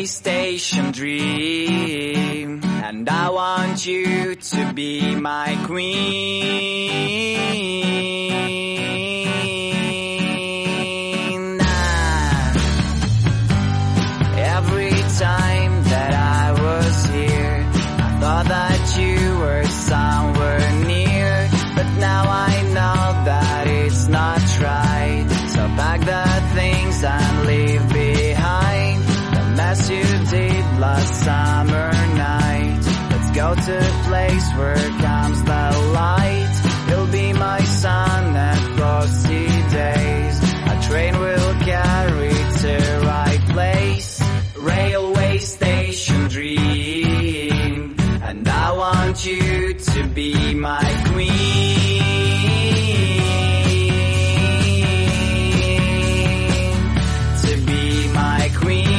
station dream, and I want you to be my queen. Every time that I was here, I thought that you were somewhere near, but now I know that it's not right. So pack the things and leave behind the mess you did last summer night. Let's go to a place where comes the light. You'll be my sun and frosty days. A train will carry to right place. Railway station dream, and I want you to be my queen. To be my queen.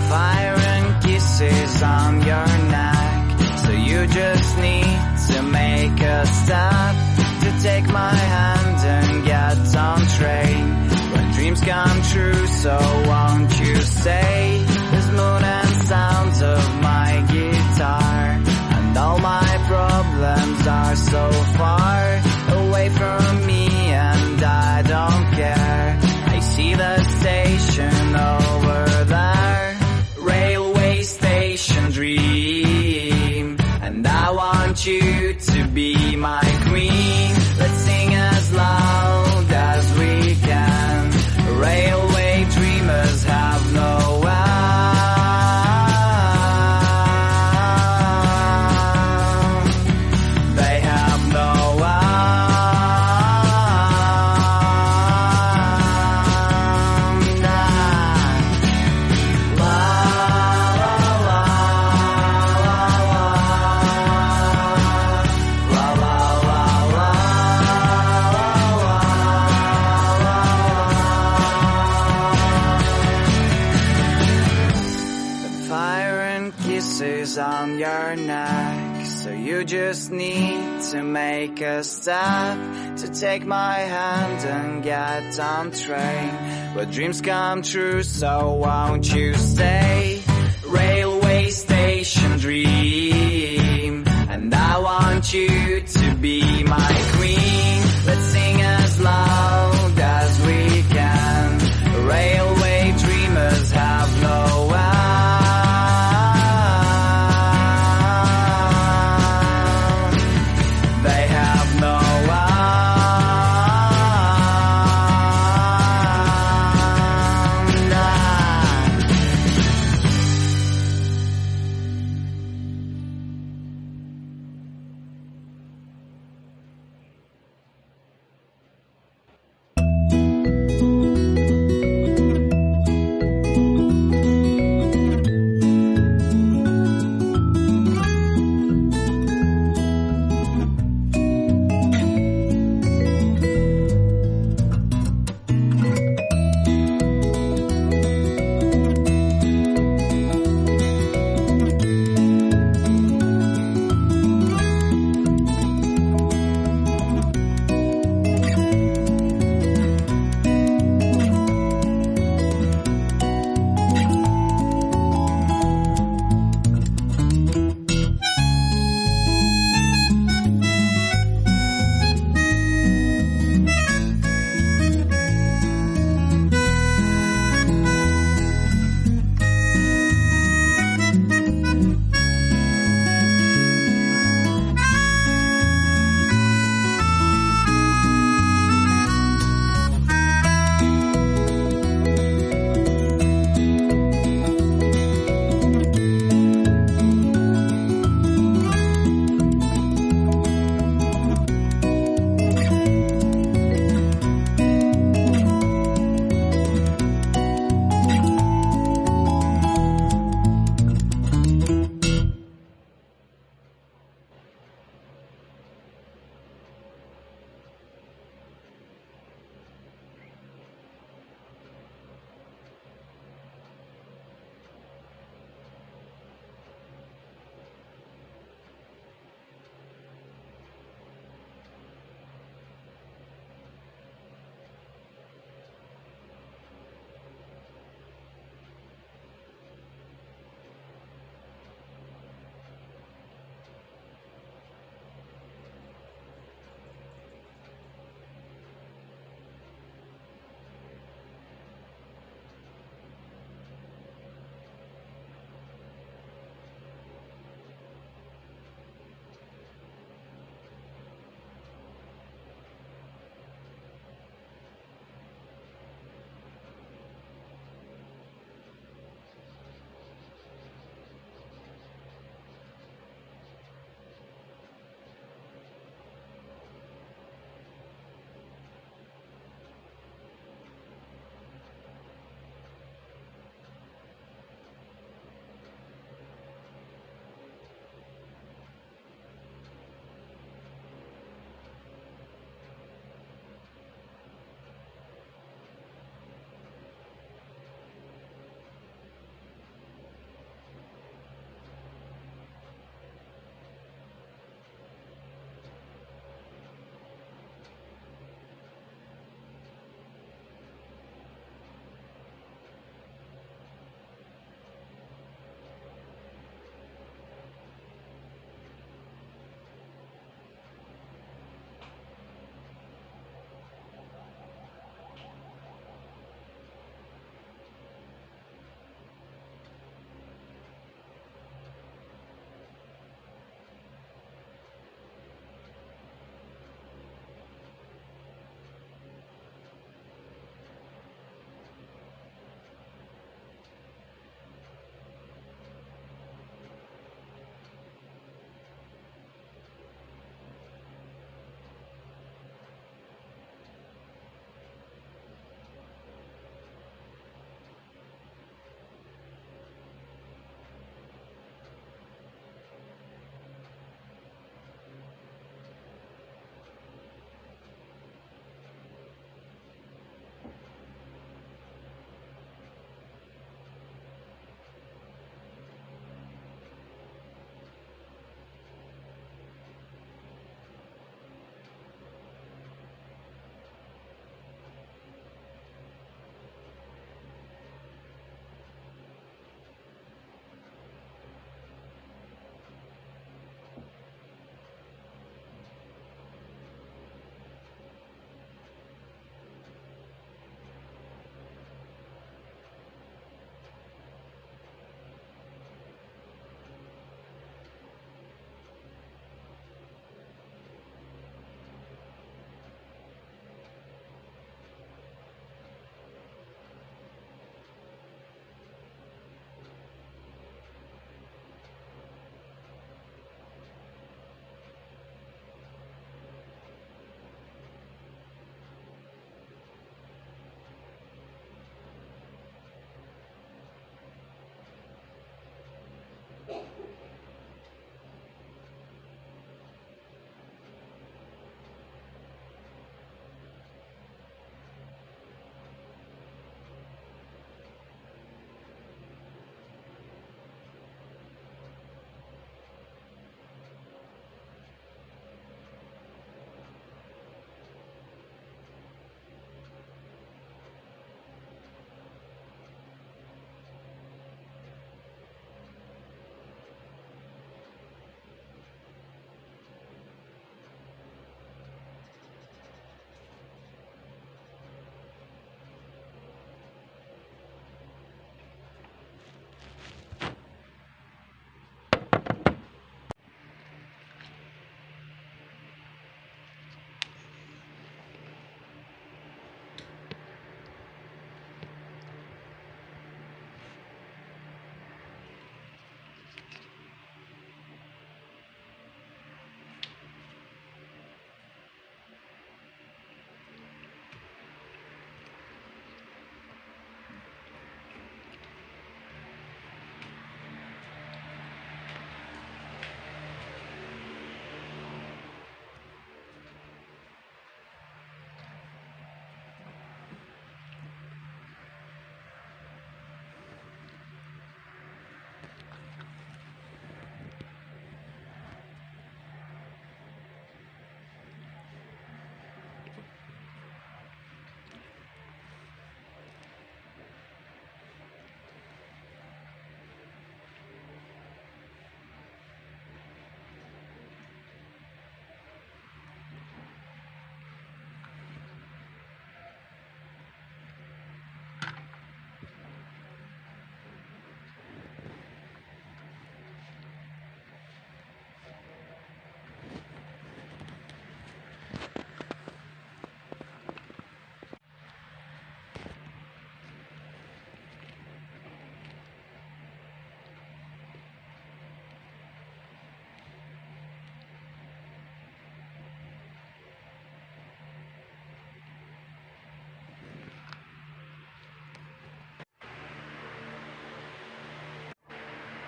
Fire and kisses on your neck, so you just need to make a step to take my hand and get on train. When dreams come true, so won't you stay? There's moon and sounds of my guitar, and all my problems are so far away from me, and I don't care. I see the station over there. Railway station dream, and I want you to be my queen. Let's sing as loud as we can. Railway dreamers have no end. They have no end. La la la la la la la. Fire and kisses on your neck, so you just need to make a step to take my hand and get on train. But dreams come true, so won't you stay? Railway station dream, and I want you to be my queen. Let's sing as loud as we can. Railway dreamers have no end. They have no end.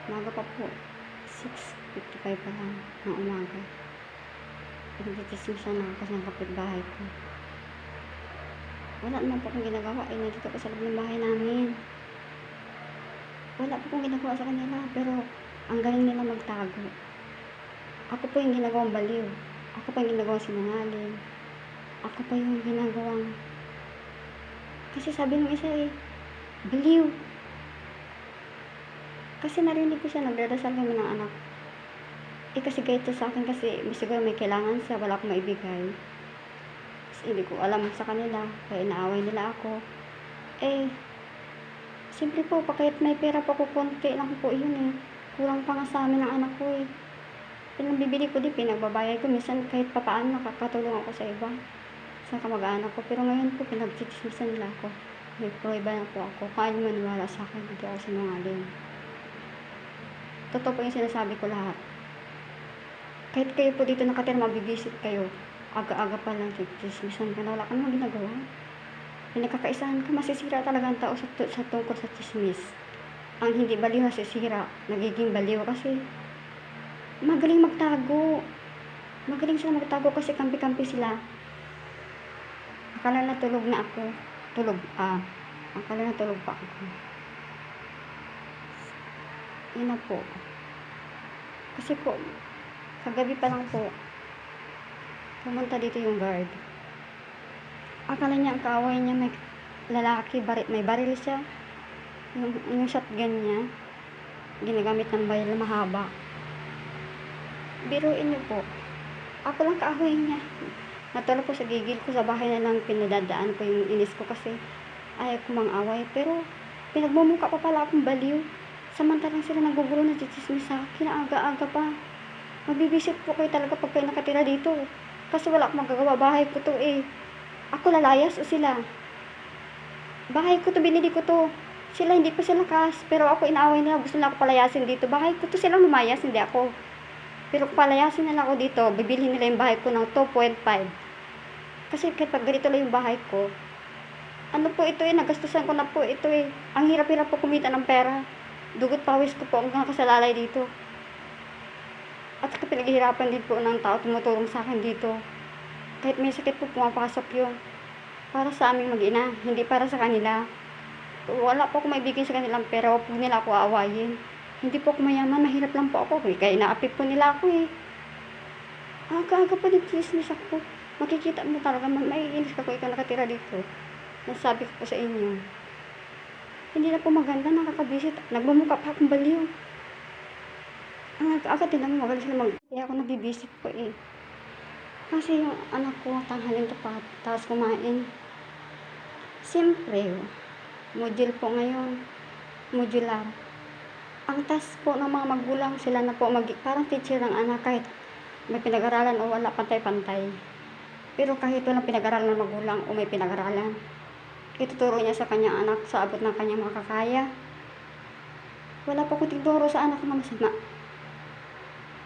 Umaga pa po. 6:55 pa lang ng umaga. Pinagtitismisan na ako ng kapitbahay ko. Wala naman po akong ginagawa. Nandito ko sa loob ng bahay namin. Wala po akong ginagawa sa kanila. Pero ang galing nila magtago. Ako po yung ginagawang baliw. Ako pa yung ginagawang sinungaling. Ako pa yung ginagawang... Kasi sabi ng isa baliw. Kasi narinig ko siya, nagdadasal kami ng anak. Kasi galit siya sa akin kasi siguro may kailangan siya, wala akong maibigay. Kasi hindi ko alam sa kanila, kaya inaaway nila ako. Siyempre po, kahit may pera pa ko, konti lang po yun Kulang pa nga sa amin ng anak ko Pinabibili ko pinagbabayad ko. Minsan kahit papaano nakakatulong ako sa iba, sa kamag-anak ko. Pero ngayon po, pinagtitismisan nila ako. May prueba na po ako. Kaya maniwala sa akin, hindi ako sinungaling. Totoo po yung sinasabi ko lahat. Kahit kayo po dito nakatira, mabibisit kayo. Aga-aga pa lang, chismisan ka na, wala ka naman ginagawa. Pinagkakaisahan ka, masisira talaga ang tao sa tungkol sa chismis. Ang hindi baliw nasisira, nagiging baliw kasi magaling magtago. Magaling sila magtago kasi kampi-kampi sila. Akala na tulog na ako. Akala na tulog pa ako. Yun na po. Kasi po, kagabi pa lang po, pumunta dito yung guard. Akala niya ang kaaway niya may lalaki, may baril siya. Yung shotgun niya, ginagamit ng baril na mahaba. Biruin niyo po. Ako lang kaaway niya. Natulog po sa gigil ko, sa bahay na lang pinadadaan ko yung inis ko kasi ayaw ko mang-away. Pero pinagmumukha pa pala akong baliw. Samantalang sila nagugulo na chichismis sa akin. Aga-aga pa. Mabibisit po kayo talaga pag kayo nakatira dito. Kasi wala akong magagawa. Bahay ko to Ako lalayas o sila? Bahay ko to, binili ko to. Sila hindi pa sila kas. Pero ako inaaway nila. Gusto nila ako palayasin dito. Bahay ko to, sila lumayas, hindi ako. Pero kung palayasin nila ako dito, bibilhin nila yung bahay ko ng 2.5. Kasi kahit pag ganito lang yung bahay ko, ano po ito nagastusan ko na po ito Ang hirap-hirap po kumita ng pera. Dugot pawis ko po hanggang kasalalay dito. At saka pinaghihirapan din po ng tao tumutulong sa akin dito. Kahit may sakit po, pumapasok yun. Para sa aming mag-ina, hindi para sa kanila. Wala po ako maibigay sa kanilang pera, huwag po nila ako aawayin. Hindi po ako mayaman, mahirap lang po ako. Kaya inaapit po nila ako Aga-aga po nag-chismis ako. Makikita mo talaga, maiinis ka kung ikaw nakatira dito. Nasabi ko po sa inyo. Hindi na po maganda, nakakabisit. Nagmumukha pa akong baliw. Ang aga-aga din naman magaling sila Kaya ako nabibisit po Kasi yung anak ko, tanghalin tapat, tapos kumain. Siyempre, module po ngayon. Modular. Ang task po ng mga magulang, sila na po parang teacher ng anak kahit may pinag-aralan o wala, pantay-pantay. Pero kahit walang pinag-aralan ng magulang o may pinag-aralan, ituturo niya sa kanyang anak sa abot ng kanyang makakaya. Wala po akong tinuturo sa anak ko na masama.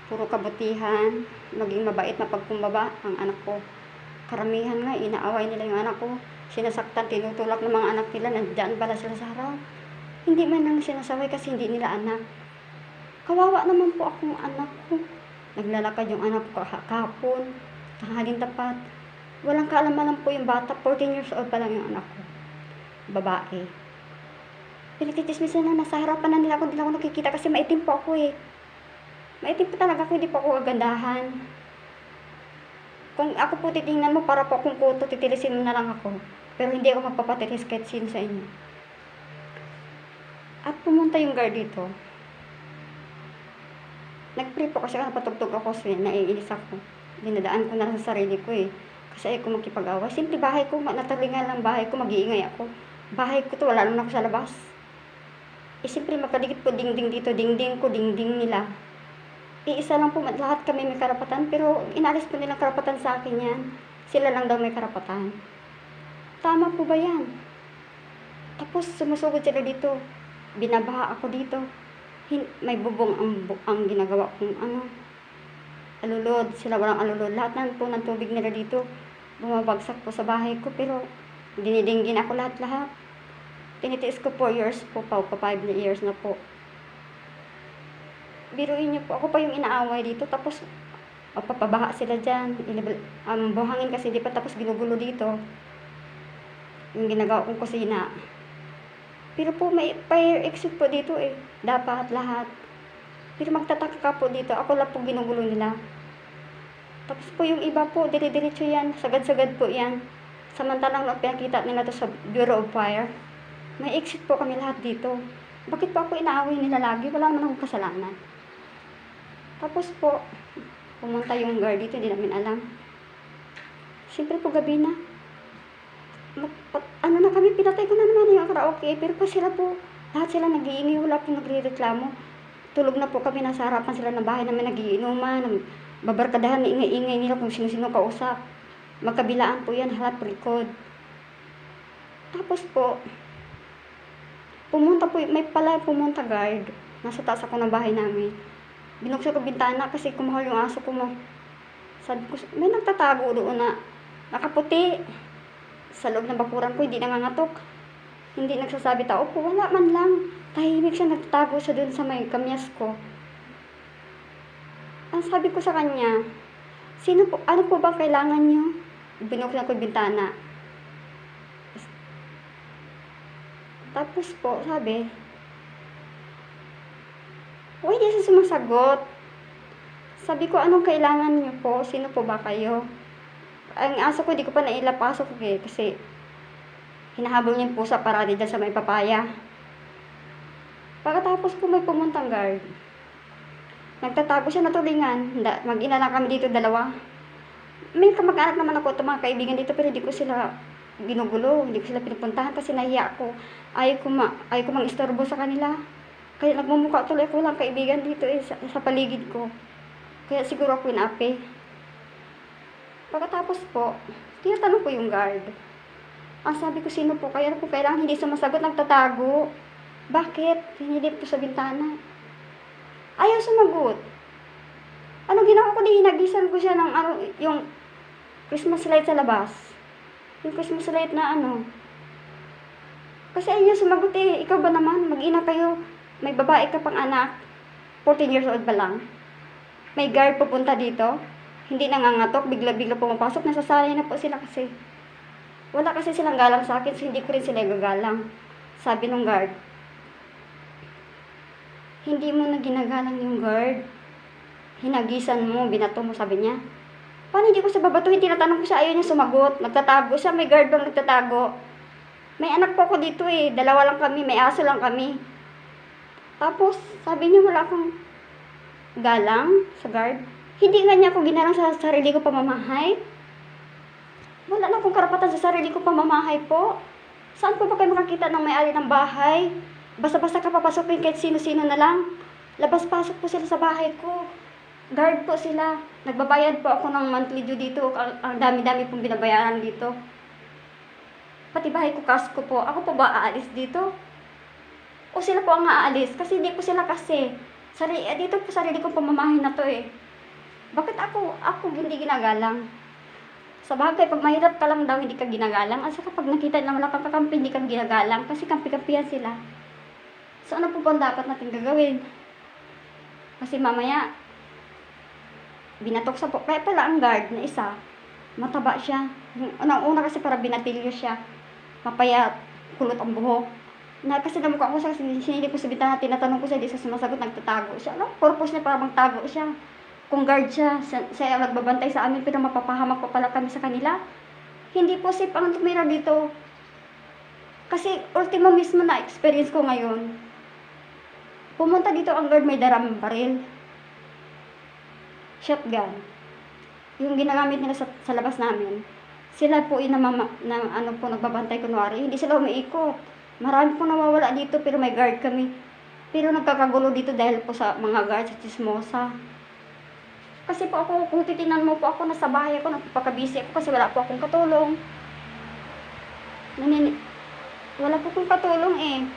Puro kabutihan, maging mabait, mapagkumbaba ang anak ko. Karamihan nga, inaaway nila yung anak ko. Sinasaktan, tinutulak ng mga anak nila, nandiyan pala sila sa harap. Hindi man lang sinasaway kasi hindi nila anak. Kawawa naman po akong anak ko. Naglalakad yung anak ko kahapon, tanghaling tapat. Walang kaalaman po yung bata, 14 years old pa lang yung anak ko. Babae. Pinagtitismisan na nasa harapan na nila ako, hindi ako nakikita kasi maitim po ako Maitim po talaga ako, hindi po ako kagandahan. Kung ako po titingnan mo, para po akong kuto, titilisin mo na lang ako. Pero hindi ako magpapatilis kahit sino sa inyo. At pumunta yung guard dito. Nag-pray po kasi napatugtog ako kasi naiinis ako. Dinadaan ko na lang sa sarili ko Kasi ayoko makipag-away. Simple bahay ko, natalingan lang bahay ko, mag-iingay ako. Bahay ko to, wala naman ako sa labas. Siyempre magkadikit po dingding dito, dingding ko, dingding nila. Iisa lang po, lahat kami may karapatan, pero inalis po nilang karapatan sa akin yan. Sila lang daw may karapatan. Tama po ba yan? Tapos sumusugod sila dito. Binabaha ako dito. May bubong ang ginagawa kong alulod. Sila walang alulod. Lahat po ng tubig nila dito bumabagsak po sa bahay ko. Pero dinidinggin ako lahat-lahat. Tinitiis ko 4 years po pa 5 years na po. biruin niyo po, ako pa yung inaaway dito, tapos papabaha sila dyan. Buhangin kasi di pa tapos ginugulo dito. Yung ginagawa kong kusina. Pero po may fire exit po dito eh. Dapat lahat. Pero magtataka ka po dito, ako lang po ginugulo nila. Tapos po yung iba po, dire-diretso yan. Sagad-sagad po yan. Samantalang pinakita nila to sa Bureau of Fire. May exit po kami lahat dito. Bakit po ako inaaway nila lagi? Wala naman akong kasalanan. Tapos po, pumunta yung guard dito, hindi namin alam. Siyempre po gabi na. Ano na kami, pinatay ko na naman yung karaoke. Pero pa sila po, lahat sila nag-iingay, wala po nagre-reklamo. Tulog na po kami, nasa harapan sila ng bahay namin, nagiinuman, babarkadahan, ingay-ingay nila kung sino-sino kausap. Magkabilaan po yan, halap likod. Tapos po, pumunta guard. Nasa taas ako ng bahay namin. Binuksan ko bintana kasi kumahal yung aso ko mo. Sabi ko, may nagtatago doon na nakaputi. Sa loob ng bakuran ko, hindi nangangatok. Hindi nagsasabi tao po, wala man lang. Tahimik siya, nagtatago siya doon sa may kamyas ko. Ang sabi ko sa kanya, ano po ba kailangan niyo? Binuksan ko yung bintana. Tapos po, sabi, hindi siya sumasagot. Sabi ko, anong kailangan niyo po? Sino po ba kayo? Ang aso ko, di ko pa nailapasok kasi hinahabol niya yung pusa para dyan sa may papaya. Pagkatapos ko may pumuntang guard. Nagtatago siya na tulingan. Mag-ina lang kami dito, dalawa. May kamag-anak naman ako, itong mga kaibigan dito, pero hindi ko sila ginugulo, hindi ko sila pinupuntahan kasi nahiya ako. Ayaw ko mang-istorbo sa kanila. Kaya nagmumukha tuloy ako lang kaibigan dito sa paligid ko. Kaya siguro ako inapi. Pagkatapos po, tinatanong ko yung guard. Ang sabi ko, sino po kaya po kailangan hindi sumasagot, nagtatago. Bakit? Hinilip ko sa bintana. Ayaw sumagot. Ano ginawa ko? Hinagisan ko siya ng yung Christmas light sa labas. Yung Christmas light na Kasi ayaw sumagot eh. Ikaw ba naman? Mag-ina kayo. May babae ka pang anak. 14 years old ba lang? May guard pupunta dito. Hindi nangangatok. Bigla-bigla pumapasok. Nasasanay na po sila kasi. Wala kasi silang galang sa akin. So hindi ko rin sila gagalang. Sabi ng guard. Hindi mo na ginagalang yung guard. Hinagisan mo, binato mo, sabi niya. Paano hindi ko siya babatuhin? Tinatanong ko siya, ayaw niya sumagot. Nagtatago siya, may guard bang nagtatago? May anak po ako dito eh. Dalawa lang kami, may aso lang kami. Tapos, sabi niya wala akong galang sa guard. Hindi nga niya ako ginalang sa sarili ko pamamahay. Wala na akong karapatan sa sarili ko pamamahay po. Saan po ba kayo makakita ng may-ari ng bahay? Basta-basta ka papasukin kahit sino-sino na lang. Labas-pasok po sila sa bahay ko. Guard po sila. Nagbabayad po ako ng monthly due dito. Ang dami-dami pong binabayaran dito. Pati bahay ko, kasko po. Ako po ba aalis dito? O sila po ang aalis? Kasi hindi po sila kasi. Dito po sarili kong pamamahay na to eh. Bakit ako hindi ginagalang? Sa bagay, pag mahirap ka lang daw, hindi ka ginagalang. At saka pag nakita na wala kang kakampi, hindi ka ginagalang. Kasi kampi-kampihan sila. So ano po bang dapat natin gagawin? Kasi mamaya, binatok sa po. Kaya pala ang guard na isa, mataba siya. Unang-una kasi para binatilyo siya. Mapayat, kulot ang buhok. Kasi namukha ko siya, sinili ko sa bintana, tinatanong ko siya, di sa sumasagot, nagtatago siya. Ano? Purpose niya para magtago siya. Kung guard siya ang nagbabantay sa amin, pero mapapahamak pa pala kami sa kanila. Hindi po safe ang tumira dito. Kasi ultimo mismo na experience ko ngayon. Pumunta dito ang guard, may daramang baril. Shotgun. Yung ginagamit nila sa labas namin. Sila po nagbabantay kunwari. Hindi sila umiikot. Marami po nawawala dito pero may guard kami. Pero nagkakagulo dito dahil po sa mga guard sa chismosa. Kasi po ako, kung titingnan mo po ako, nasa bahay ako, nagpapakabisi ako kasi wala po akong katulong. Wala po akong katulong eh.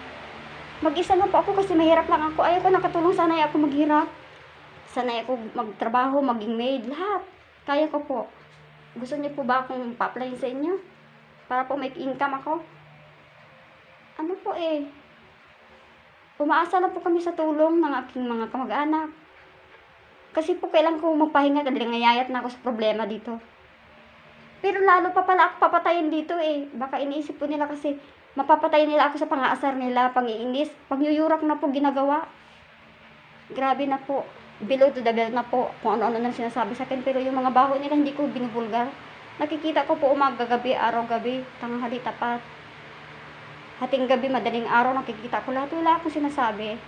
Mag-isa na po ako kasi mahirap lang ako. Ayaw ko nakatulong, sanay ako maghirap. Sanay ako magtrabaho, maging maid, lahat. Kaya ko po. Gusto niyo po ba akong pa-apply sa inyo? Para po may income ako? Ano po eh. Umaasa lang po kami sa tulong ng aking mga kamag-anak. Kasi po kailan ko magpahinga, nangayayat na ako sa problema dito. Pero lalo pa pala ako papatayin dito eh. Baka iniisip po nila kasi mapapatayin nila ako sa pang-aasar nila, pang-iinis, pagyuyurak na po ginagawa. Grabe na po. Below to the belt na po kung ano-ano nang sinasabi sa akin. Pero yung mga baho nila hindi ko binubulgar. Nakikita ko po umaga gabi, araw gabi, tanghali tapat. Hating gabi, madaling araw, nakikita ko lahat. Wala akong sinasabi.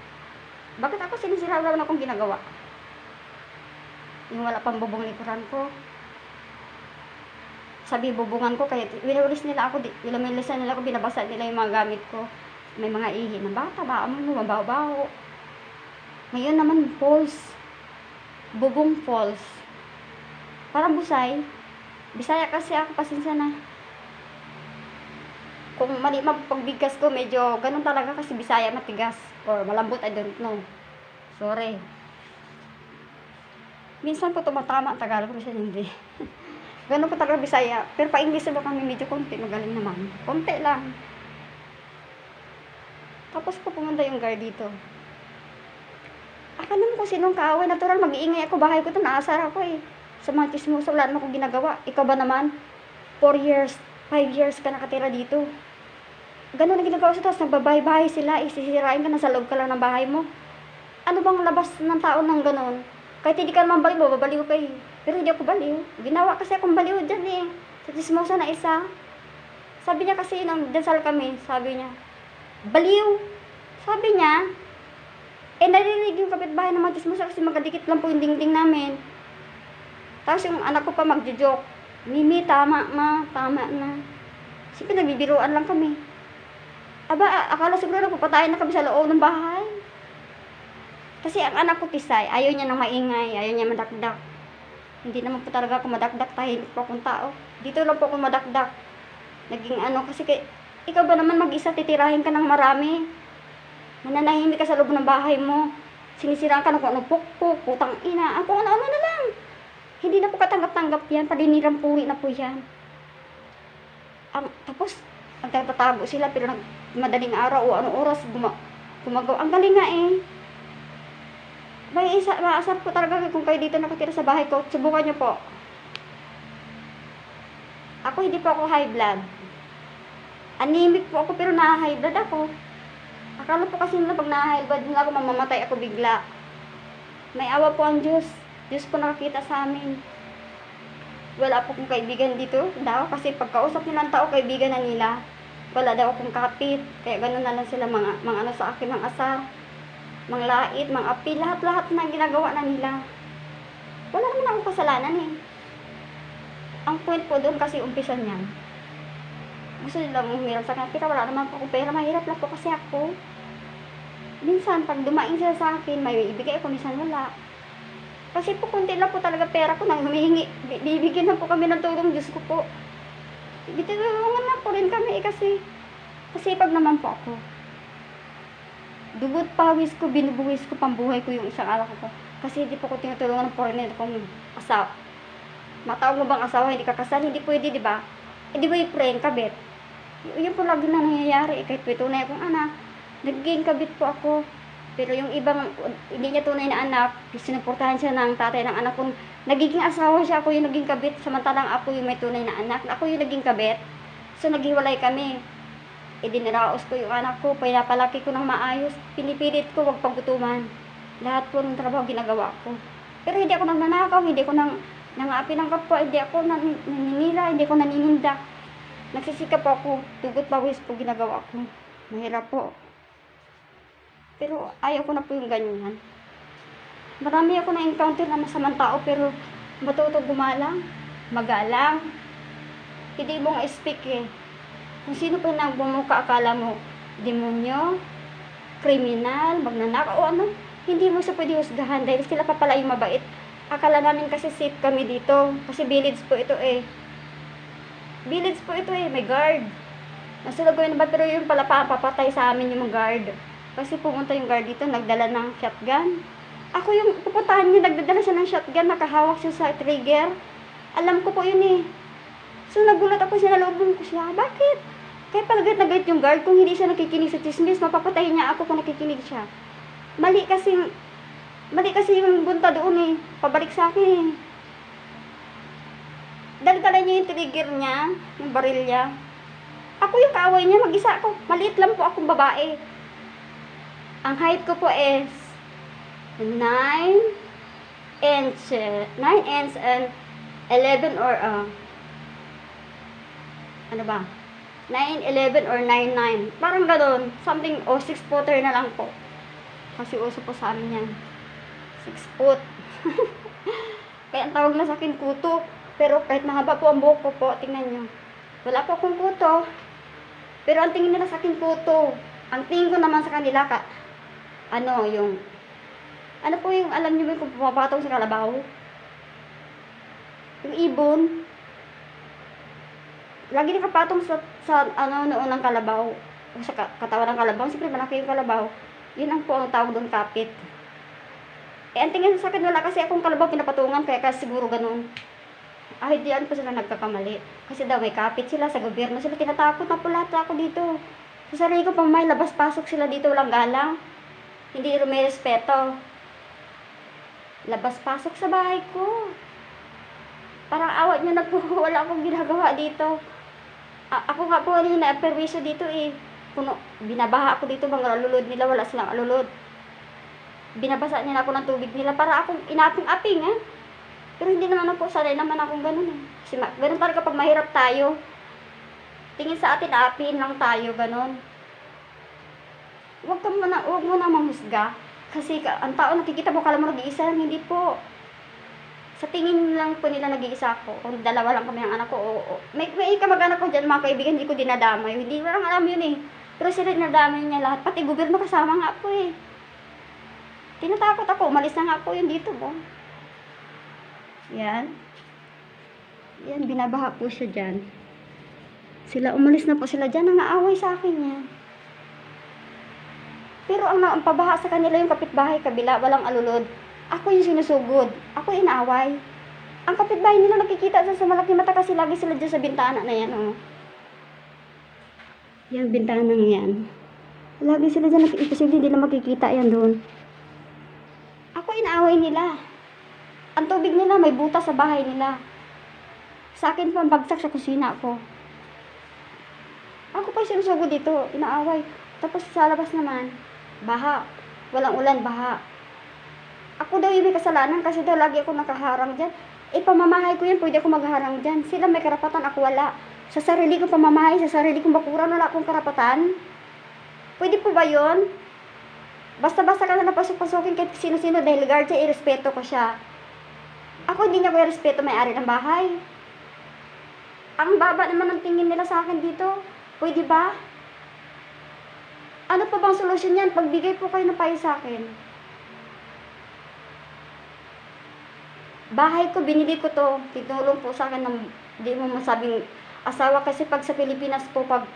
Bakit ako sinisira na akong ginagawa? Yung wala pang bubong likuran ko. Sabi bubungan ko, kaya winulis nila ako, winulis nila ako, binabasa nila yung mga gamit ko. May mga ihi na bata, mabaho-baho. Ngayon naman, falls. Bubong falls. Parang busay. Bisaya kasi ako, pasensya na. Kung mali pagbigas ko, medyo ganun talaga kasi Bisaya matigas. Or malambot, I don't know. Sorry. Minsan po tumatama ang Tagalog, minsan hindi. Ganun po talaga Bisaya. Pero pa-English na kami medyo konti, magaling naman. Konti lang. Tapos po pumunta yung guard dito. Akala mo kung sinong kaaway, natural mag-iingay ako, bahay ko to, naasar ako eh. Sa mga chismoso, wala naman akong ginagawa. Ikaw ba naman? 4 years, 5 years ka nakatira dito. Ganun ang ginagawa sa taas, nagbabahay-bahay sila, isisirain ka na sa loob ka lang ng bahay mo. Ano bang labas ng tao ng ganun? Kahit hindi ka naman baliw, babaliw ka eh. Pero hindi ako baliw. Ginawa kasi akong baliw dyan eh. Sa chismosa na isa. Sabi niya kasi, nang dasal kami, sabi niya, baliw. Sabi niya, narinig yung kapitbahay ng mga chismosa kasi magkadikit lang po yung dingding namin. Tapos yung anak ko pa magjo-joke, Mimi, tama na. Siyempre, nagbibiruan lang kami. Aba, akala siguro napapatayin na kami sa loob ng bahay. Kasi ang anak ko, Tisay, ayaw niya nang maingay, ayaw niya madakdak. Hindi naman po talaga ako madakdak, tahimik po akong tao. Dito lang po ako madakdak. Naging kasi ikaw ba naman mag-isa, titirahin ka ng marami. Mananahimik ka sa loob ng bahay mo. Sinisiraan ka ng kung ano, pukpuk, putang ina, ako ano-ano na lang. Hindi na po katanggap-tanggap yan, paninirang puri na po yan. Tapos, nagtatago sila, pero madaling araw o anong oras, gumagawa. Ang galing nga eh. Maasar po talaga kung kayo dito nakatira sa bahay ko. Subukan nyo po. Ako hindi po ako high blood. Anemic po ako, pero na-high blood ako. Akala po kasi nila pag na-high blood nila ako, mamamatay ako bigla. May awa po ang Diyos. Diyos po nakakita sa amin. Wala po kong kaibigan dito daw. Kasi pagkausap nila ng tao, kaibigan na nila. Wala daw akong kapit. Kaya ganun na lang sila mga ano sa akin, mga asar. Mga lait, mga api. Lahat-lahat na ginagawa na nila. Wala naman akong kasalanan eh. Ang point po doon kasi umpisa niyan. Gusto nila humirap sa akin. Pero wala naman po akong pera. Mahirap lang po kasi ako. Minsan, pag dumaing sila sa akin, may ibigay ako, minsan wala. Kasi po, kunti lang po talaga pera ko nang humihingi. Bibigyan na po kami ng tulong, Diyos ko po. Bitulungan na po rin kami kasi pag naman po ako. Dugot pawis ko, binubuwis ko, pambuhay ko yung isang anak ko. Kasi hindi po ko tinutulungan ng foreigner kung asawa. Matawag mo bang asawa, hindi kakasal, hindi pwede, di ba? Di ba yung friend, kabit? Yun po lagi na nangyayari. Kahit po tunay akong anak, naging kabit po ako. Pero yung ibang, hindi niya tunay na anak, sinuportahan siya ng tatay ng anak kong nagiging asawa siya, ako yung naging kabit, samantalang ako yung may tunay na anak, ako yung naging kabit. So, naghiwalay kami. Diniraos ko yung anak ko, pinapalaki ko ng maayos, pinipilit ko, wag paggutuman. Lahat po ng trabaho ginagawa ko. Pero hindi ako nagnanakaw, hindi ko nangapi ng kapwa, hindi ako naninira, hindi ko nanininda. Nagsisikap ako, tugot pawis po ginagawa ko. Mahirap po. Pero ayaw ko na po yung ganyan. Marami ako na-encounter na masamang tao, pero matuto gumalang, magalang. Hindi mo nga speak eh. Kung sino pa nagbumuka, akala mo, demonyo, kriminal, magnanakaw, o ano, hindi mo siya pwede husgahan dahil sila pa pala yung mabait. Akala namin kasi safe kami dito, kasi village po ito eh. Village po ito eh, may guard. Nasulog ko yun ba, pero yun pala papatay sa amin yung guard. Kasi pumunta yung guard dito, nagdala ng shotgun. Ako yung pupuntahan niya, nagdala siya ng shotgun, nakahawak siya sa trigger. Alam ko po yun eh. So nagulat ako, sinalobong ko siya. Bakit? Kaya palagay na galit yung guard, kung hindi siya nakikinig sa chismis, mapapatayin niya ako kung nakikinig siya. Mali kasi Mali kasi yung bunta doon eh. Pabalik sa akin eh. Dala niya yung trigger niya, yung baril niya. Ako yung kaaway niya, mag-isa ako. Maliit lang po akong babae. Ang height ko po is 9 inches and 11 or ano ba? 9, 11 or 9, 9. Parang gano'n. Something, 6 footer na lang po. Kasi uso po sa amin yan. 6 foot. Kaya ang tawag na sa akin kuto. Pero kahit mahaba po ang buhok ko po, tingnan nyo. Wala po akong kuto. Pero ang tingin nila sa akin kuto. Ang tingin ko naman sa kanila, ano po yung, alam nyo ba kung pumapatong sa kalabaw? Yung ibon. Lagi nakapatong sa noon ng kalabaw. O sa katawan ng kalabaw. Siyempre malaki yung kalabaw. Yun ang po ang tawag doon, kapit. Ang tingin sa akin, wala kasi akong kalabaw pinapatungan, kaya kasi siguro ganun. Hindi po sila nagkakamali. Kasi daw may kapit sila sa gobyerno. Sila tinatakot na po lahat ako dito. Sa sarili ko pang may labas-pasok sila dito, walang galang. Hindi may respeto. Labas-pasok sa bahay ko. Parang awat nyo na po, wala akong ginagawa dito. Ako nga po, na-perwisyo dito eh. Binabaha ako dito, mga alulod nila, wala silang alulod. Binabasa nila ako ng tubig nila para akong inaping-aping eh. Pero hindi naman ako, sanay naman akong ganun eh. Kasi ganun talaga pag mahirap tayo. Tingin sa atin, apin lang tayo, ganun. Huwag mo na manghusga. Kasi ang tao nakikita mo, kala mo nag-iisa, hindi po. Sa tingin lang po nila nag-iisa ako. Kung dalawa lang kami ang anak ko, oo. May kamag-anak ko dyan, mga kaibigan, hindi ko dinadamay. Hindi ko lang alam yun eh. Pero sila dinadamay niya lahat. Pati gobyerno kasama nga po eh. Tinatakot ako, umalis na nga po yun dito mo. Yan. Yan, binabaha po siya dyan. Umalis na po sila dyan, nangaaway sa akin yan. Pero ang pabaha sa kanila yung kapitbahay, kabila, walang alulod. Ako yung sinusugod. Ako yung inaaway. Ang kapitbahay nila nakikita sa malaki mata kasi lagi sila dyan sa bintana na yan, oh. Yan, bintana yan. Lagi sila dyan, imposible hindi na makikita yan doon. Ako inaaway nila. Ang tubig nila, may butas sa bahay nila. Sa akin po, ang bagsak sa kusina ko. Ako pa yung sinusugod dito, inaaway. Tapos sa labas naman, baha. Walang ulan, baha. Ako daw yung may kasalanan kasi daw lagi ako nakaharang dyan. Pamamahay ko yan, pwede ako magharang dyan. Sila may karapatan, ako wala. Sa sarili ko pamamahay, sa sarili kong bakuran, wala akong karapatan. Pwede po ba yun? Basta-basta ka na napasok-pasokin kahit sino-sino dahil guardia, irespeto ko siya. Ako hindi niya ko irespeto may-ari ng bahay. Ang baba naman ng tingin nila sa akin dito. Pwede ba? Ano pa bang solusyon yan? Pagbigay po kayo ng payo sa akin. Bahay ko, binili ko to. Tinulong po sa akin ng, hindi mo masabing asawa. Kasi pag sa Pilipinas po, pag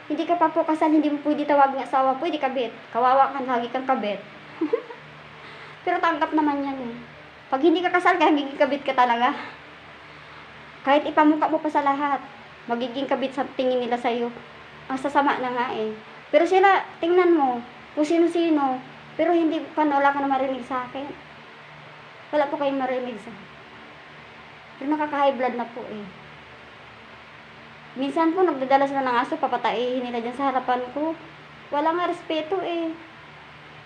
hindi ka pa po kasal, hindi mo pwede tawagin asawa. Pwede kabit. Kawawa ka, lagi kang kabit. Pero tanggap naman yan eh. Pag hindi ka kasal, magiging kabit ka talaga. Kahit ipamukha mo pa sa lahat, magiging kabit sa tingin nila sa'yo. Ang sasama na nga eh. Pero sila, tingnan mo, kung sino-sino, pero hindi pa, wala ka na marinig sa akin. Wala po kayong marinig sa akin. Pero nakaka-high blood na po eh. Minsan po, nagdadala sila ng aso, papataihin nila dyan sa harapan ko. Wala nga respeto eh.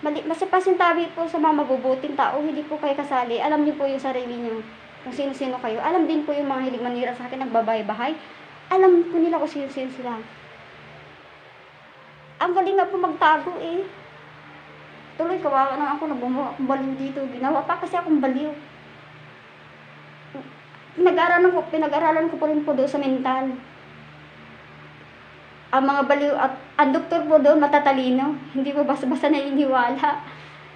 Mas pasintabi po sa mga mabubuting tao, hindi po kayo kasali. Alam niyo po yung sarili niyo, kung sino-sino kayo. Alam din po yung mga hilig manira sa akin, nagbabahay-bahay. Alam po nila kung sino-sino sila. Ang galing nga po magtago eh. Tuloy, kawawa na ako, nabumo akong baliw dito. Ginawa pa kasi akong baliw. Pinag-aralan ko po rin po doon sa mental. Ang mga baliw at ang doktor po doon matatalino. Hindi po basta-basta naniniwala.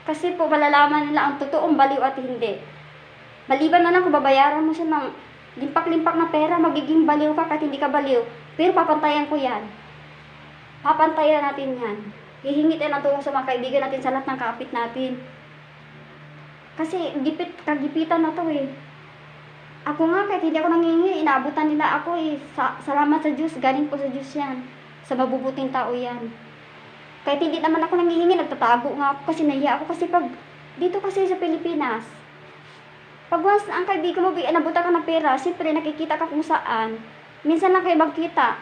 Kasi po malalaman nila ang totoong baliw at hindi. Maliban na lang kung babayaran mo siya ng limpak-limpak na pera, magiging baliw ka kahit hindi ka baliw. Pero papantayan ko yan. Papantayan natin yan. Hihingit ng tulong sa mga kaibigan natin sa lahat ng kapit natin. Kasi kagipitan na to eh. Ako nga kahit hindi ako nangingi, inaabutan nila ako eh. Salamat sa Diyos, galing po sa Diyos yan. Sa mabubuting tao yan. Kahit hindi naman ako nangihingi, nagtatago nga ako kasi nahiya ako. Kasi pag Dito kasi sa Pilipinas, pag once na ang kaibigan mo, nabuta ka ng pera, siyempre nakikita ka kung saan. Minsan lang kayo magkita.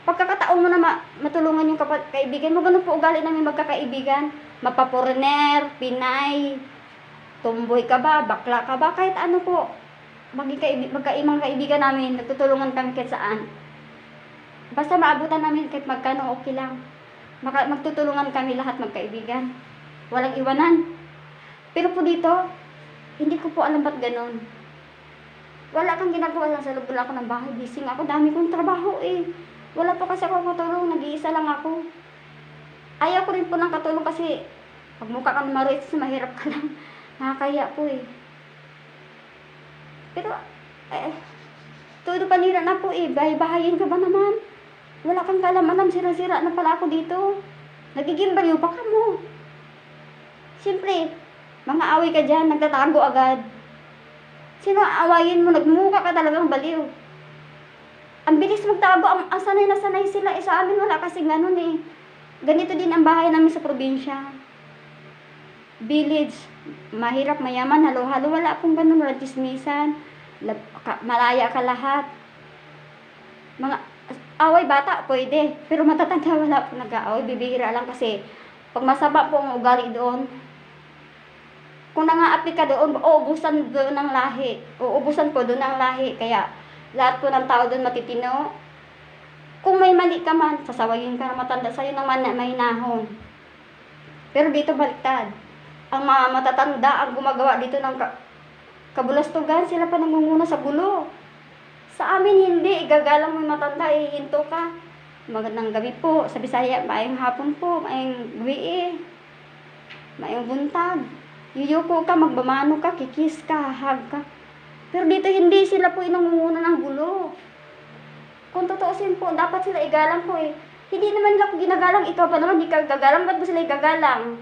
Pagkakataon mo na matulungan yung kaibigan mo, ganun po ugali namin magkakaibigan. Mapaporner, Pinay, tumboy ka ba, bakla ka ba, kahit ano po. Magkaimang kaibigan namin, nagtutulungan kami kahit saan. Basta maabutan namin kahit magkano, okay lang. Magtutulungan kami lahat magkaibigan. Walang iwanan. Pero po dito, hindi ko po alam ba't ganun. Wala kang ginagawa sa loob ako ng bahay. Gising ako, dami kong trabaho eh. Wala pa kasi ako katulong, nag-iisa lang ako. Ayaw ko rin po ng katulong kasi pag mukha kang maruit, mahirap ka lang. Nakakaya po eh. Pero, todo panira na po eh. Bahay-bahayin ka ba naman? Wala kang kalam-alam, sira-sira na pala ako dito. Nagiging baliw pa ka mo. Siyempre, mga away ka dyan, nagtatago agad. Sino aawayin mo? Nagmukha ka talagang baliw. Ang bilis magtago, ang sanay na sanay sila. Sa amin wala kasi ganun eh. Ganito din ang bahay namin sa probinsya. Village, mahirap, mayaman, halo-halo. Wala pong ganun, walang chismisan. Malaya ka lahat. Mga away bata, pwede. Pero matatanda, wala pong nag-aaway. Bibihira lang kasi pag masama po ang ugali doon, kung nangaapi ka doon, uubusan doon ng lahi. Uubusan po doon ng lahi. Kaya, lahat po ng tao doon matitino. Kung may mali ka man, sasawayin ka na matanda sa'yo naman na may nahon. Pero dito baliktad. Ang mga matatanda, ang gumagawa dito ng kabulastugan, sila pa nangunguna sa gulo. Sa amin hindi, igagalang mo yung matanda, ihinto ka. Magandang gabi po, sa Bisaya, maayong hapon po, maayong gabi eh. Maayong buntag. Yuyuko ka, magbamano ka, kikis ka, hag ka. Pero dito hindi, sila po inangunguna ng gulo. Kung totoosin po, dapat sila igalang po eh. Hindi naman nila ako ginagalang, ikaw pa naman, hindi ka gagalang, ba't mo sila igagalang?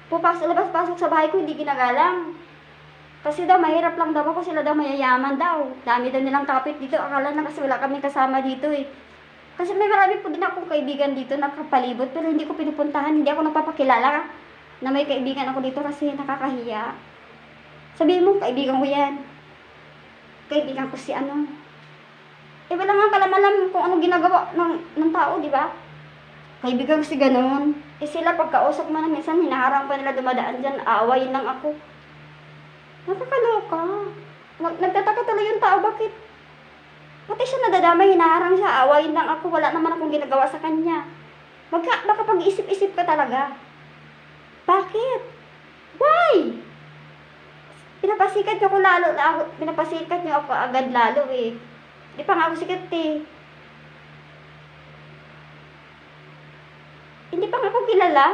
Labas-pasok sa bahay ko, hindi ginagalang. Kasi daw, mahirap lang daw ako, sila daw mayayaman daw. Dami daw nilang kapit dito, akala na kasi wala kami kasama dito eh. Kasi may marami po din akong kaibigan dito na kapalibot, pero hindi ko pinupuntahan, hindi ako nagpapakilala na may kaibigan ako dito kasi nakakahiya. Sabihin mo, kaibigan ko yan. Kaibigan ko si ano. Eh, wala nga kalamalam kung ano ginagawa ng tao, di ba? Kaibigan ko si ganun. Eh, sila pagkausap mo na minsan, hinaharang pa nila dumadaan dyan, aawayin lang ako. Nakakaloka. Nagtataka tuloy yung tao, bakit? Pati siya nadadamay, hinaharang siya, aawayin lang ako, wala naman akong ginagawa sa kanya. Baka pag-isip-isip ka talaga. Bakit? Why? Pinapasikat niyo ako lalo, pinapasikat niyo ako agad lalo eh. Di pa nga ako sikat eh. Hindi pa nga ako kilala.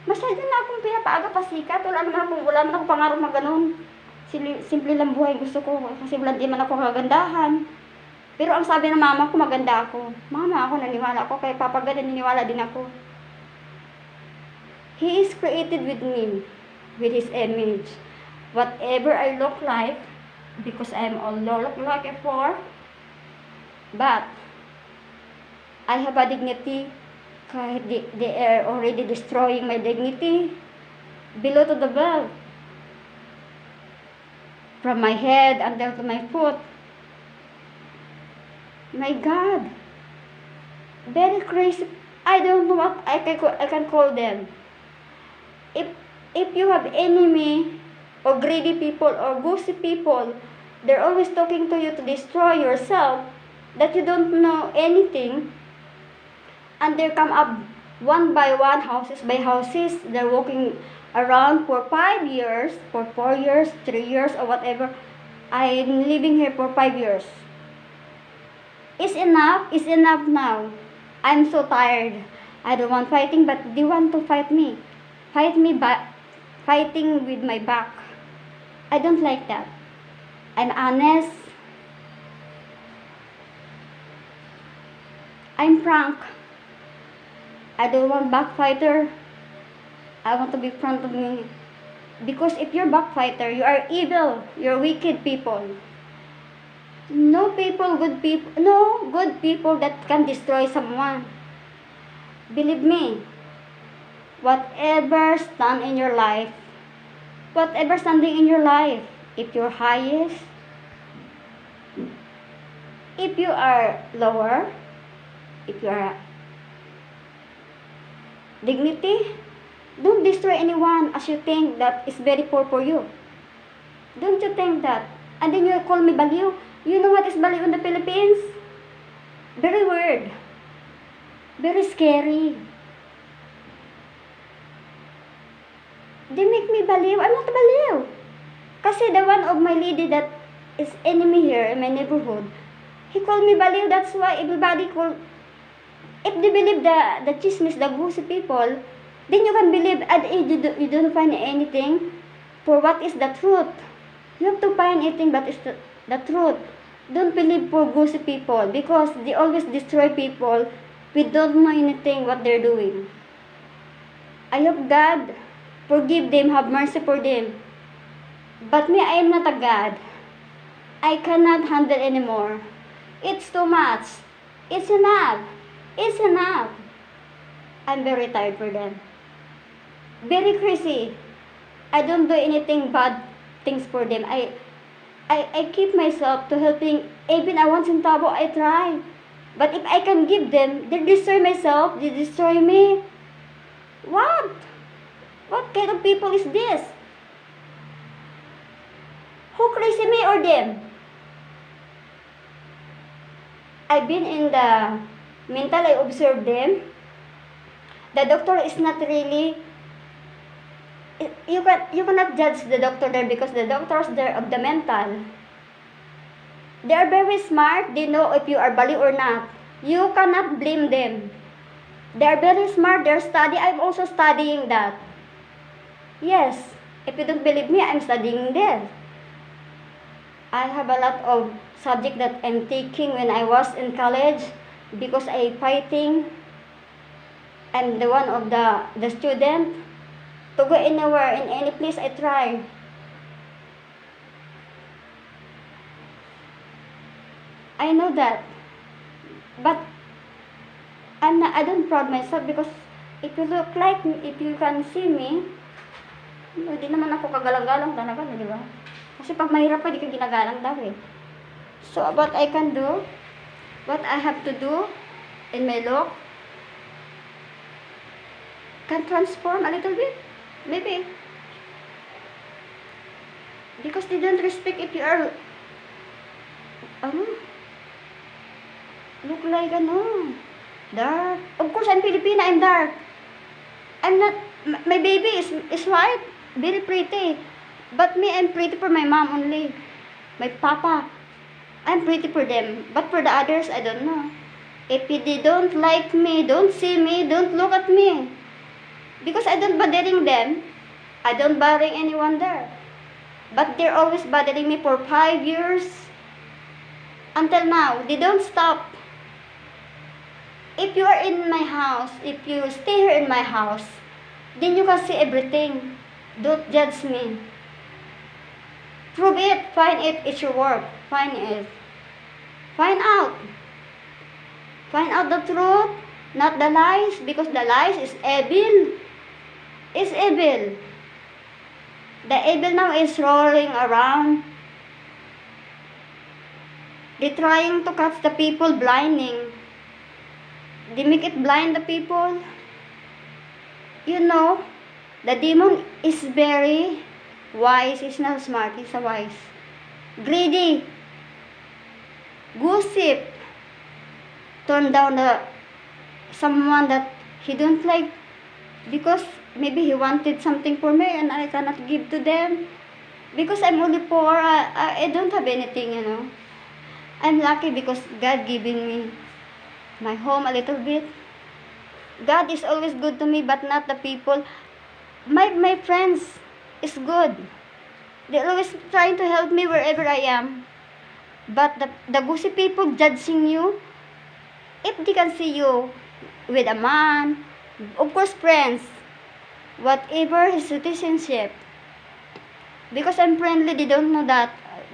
Masyado na akong pinapaaga pasikat. Wala naman ako pangarap na ganun. Simple lang buhay gusto ko. Kasi wala di man ako kagandahan. Pero ang sabi ng mama ko, maganda ako. Mama ako, naniwala ako. Kaya papa ganda, naniwala din ako. He is created with me, with His image. Whatever I look like, because I'm all look like before, but I have a dignity. Kahit they are already destroying my dignity, below to the belt, from my head until to my foot. My God, very crazy. I don't know what I can call them. If you have enemy or greedy people or bossy people, they're always talking to you to destroy yourself, that you don't know anything, and they come up one by one, houses by houses. They're walking around for 5 years, for 4 years, 3 years, or whatever. I'm living here for 5 years. It's enough now. I'm so tired. I don't want fighting, but they want to fight me. Fighting with my back. I don't like that. I'm honest. I'm frank. I don't want backfighter. I want to be front of me. Because if you're backfighter, you are evil. You're wicked people. No good people that can destroy someone. Believe me, whatever stand in your life, whatever standing in your life, if you're highest, if you are lower, if you are dignity, don't destroy anyone as you think that is very poor for you. Don't you think that? And then you call me baliw. You know what is baliw in the Philippines? Very weird. Very scary. They make me baliw. I'm not baliw. Kasi the one of my lady that is enemy here in my neighborhood, he called me baliw. That's why everybody call. If they believe the chismis, the gossy people, then you can believe and you don't find anything for what is the truth. You have to find anything that is the truth. Don't believe for gossy people because they always destroy people. We don't know anything what they're doing. I hope God forgive them, have mercy for them. But me, I am not a God. I cannot handle anymore. It's too much. It's enough. It's enough. I'm very tired for them. Very crazy. I don't do anything bad things for them. I keep myself to helping. Even I want centavo, I try. But if I can give them, they destroy myself, they destroy me. What? What kind of people is this? Who crazy, me or them? I've been in the mental, I observe them. The doctor is not really, you cannot judge the doctor there because the doctors there of the mental, they are very smart. They know if you are bali or not. You cannot blame them. They are very smart. They are studying. I'm also studying that. Yes, if you don't believe me, I'm studying there. I have a lot of subject that I'm taking when I was in college because I fighting. I'm the one of the student to go anywhere in any place I try. I know that, but I don't proud myself because if you look like me, if you can see me, hindi naman ako kagalang-galang talaga, di ba? Kasi pag mahirap pa, di ka ginagalang daw eh. So, what I can do, what I have to do in my look, can transform a little bit, maybe. Because they don't respect if you are, look like dark. Of course, I'm Filipina, I'm dark. I'm not, my baby is white, very pretty. But me, I'm pretty for my mom only. My papa, I'm pretty for them. But for the others, I don't know. If they don't like me, don't see me, don't look at me. Because I don't bothering them. I don't bothering anyone there. But they're always bothering me for 5 years. Until now, they don't stop. If you are in my house, if you stay here in my house, then you can see everything. Don't judge me. Prove it, find it, it's your work. Find it. Find out. Find out the truth, not the lies, because the lies is evil. It's evil. The evil now is rolling around. They're trying to catch the people blinding. They make it blind the people. You know, the demon is very wise. He's not smart, he's a wise. Greedy. Gossip. Turn down someone that he don't like because maybe he wanted something for me and I cannot give to them. Because I'm only poor, I don't have anything, you know. I'm lucky because God giving me my home a little bit. God is always good to me, but not the people. My friends is good. They're always trying to help me wherever I am. But the gossy people judging you, if they can see you with a man, of course friends, whatever his citizenship, because I'm friendly, they don't know that.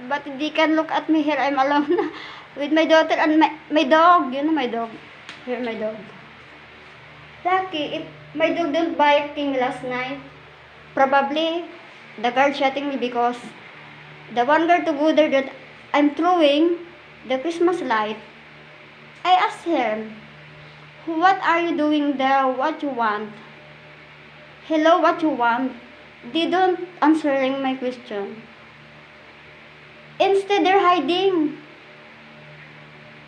But they can look at me here, I'm alone with my daughter and my dog. You know my dog. Here, my dog. Lucky, if my dog don't bite me last night, probably the guard shouting me because the one guard to go there that I'm throwing the Christmas light. I asked him, what are you doing there? What you want? Hello, what you want? They don't answering my question. Instead, they're hiding.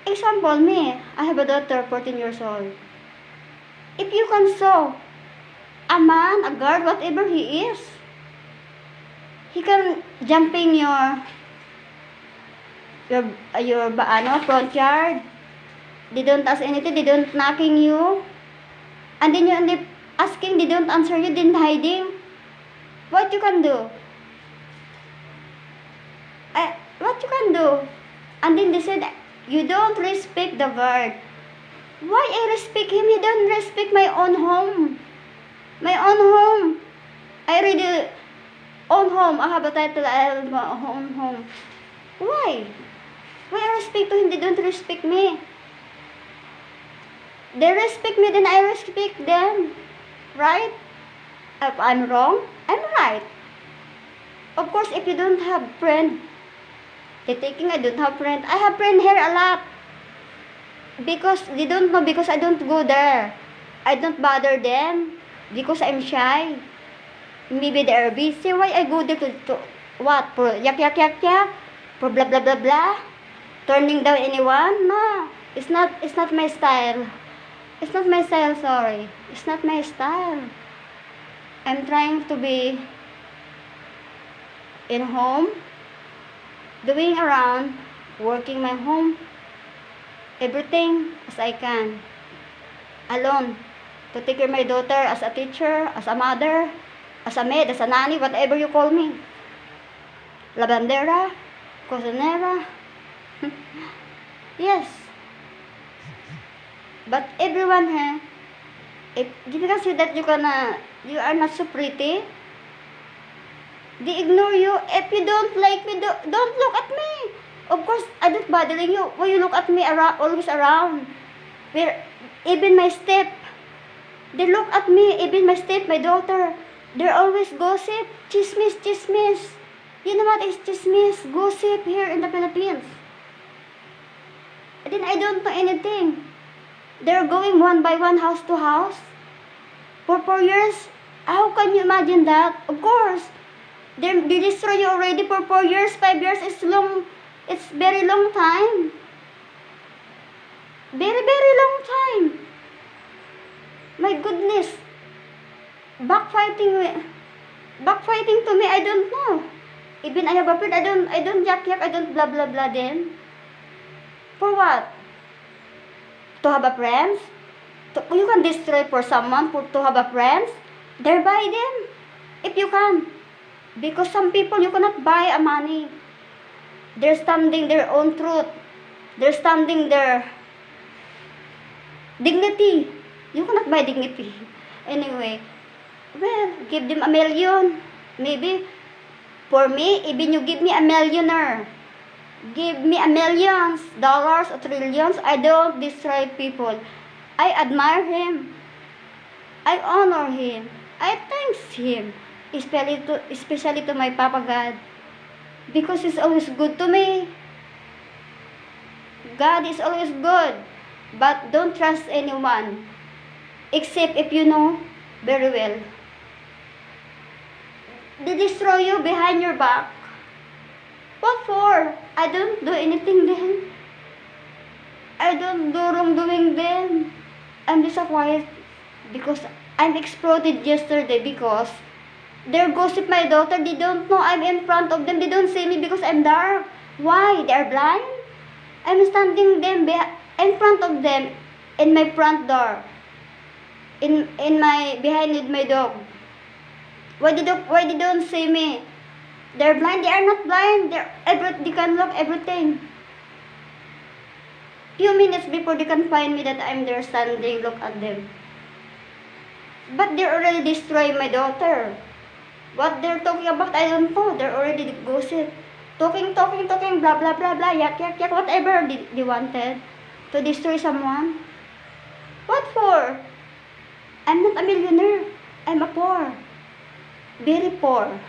Example, me. I have a daughter, 14 years old. If you can saw a man, a guard, whatever he is, he can jumping your front yard. They don't ask anything. They don't knocking you, and then you end up asking. They don't answer you. Then hiding. What you can do? What you can do? And then they said, you don't respect the guard. Why I respect him? He don't respect my own home. My own home. I really own home. I have a title. I have my own home. Why? Why I respect to him? They don't respect me. They respect me, then I respect them. Right? If I'm wrong, I'm right. Of course, if you don't have friend, they're thinking I don't have friend. I have friend here a lot. Because they don't know, because I don't go there. I don't bother them because I'm shy. Maybe they are busy. Why I go there to what? For yak. For blah blah blah blah. Turning down anyone? No. It's not my style. It's not my style, sorry. It's not my style. I'm trying to be in home, doing around, working my home, everything as I can. Alone. To take care of my daughter as a teacher, as a mother, as a maid, as a nanny, whatever you call me. Lavandera, cocinera. Yes. But everyone here, if you can see that you are not so pretty, they ignore you. If you don't like me, don't look at me. Of course, I don't bothering you. Why you look at me always around? Where even my step, they look at me. Even my step, my daughter, they're always gossip, chismis. You know what is chismis? Gossip here in the Philippines. And then I don't know anything. They're going one by one, house to house. For 4 years, how can you imagine that? Of course, they destroy you already for 4 years, 5 years. It's very long time. Very, very long time. My goodness. Backfighting to me, I don't know. Even I have a friend, I don't yak, I don't blah blah blah them. For what? To have a friends? You can destroy for someone to have a friends? There buy them. If you can. Because some people you cannot buy a money. They're standing their own truth. They're standing their dignity. You cannot buy dignity. Anyway, well, give them $1 million. Maybe for me, even you give me $1 millionaire. Give me $1 million or trillions. I don't destroy people. I admire him. I honor him. I thank him. Especially to my Papa God. Because he's always good to me. God is always good. But don't trust anyone. Except if you know very well. They destroy you behind your back. What for? I don't do anything then. I don't do wrongdoing then. I'm just so quiet because I'm exploded yesterday because they gossip my daughter. They don't know I'm in front of them. They don't see me because I'm dark. Why? They are blind? I'm standing them in front of them in my front door. In my behind my dog. Why they don't see me? They're blind. They are not blind. They can look everything. Few minutes before they can find me that I'm there standing, look at them. But they're already destroying my daughter. What they're talking about, I don't know. They're already gossip. Talking, blah, blah, blah, blah, yak, whatever they wanted. To destroy someone. What for? I'm not a millionaire. I'm a poor. Very poor.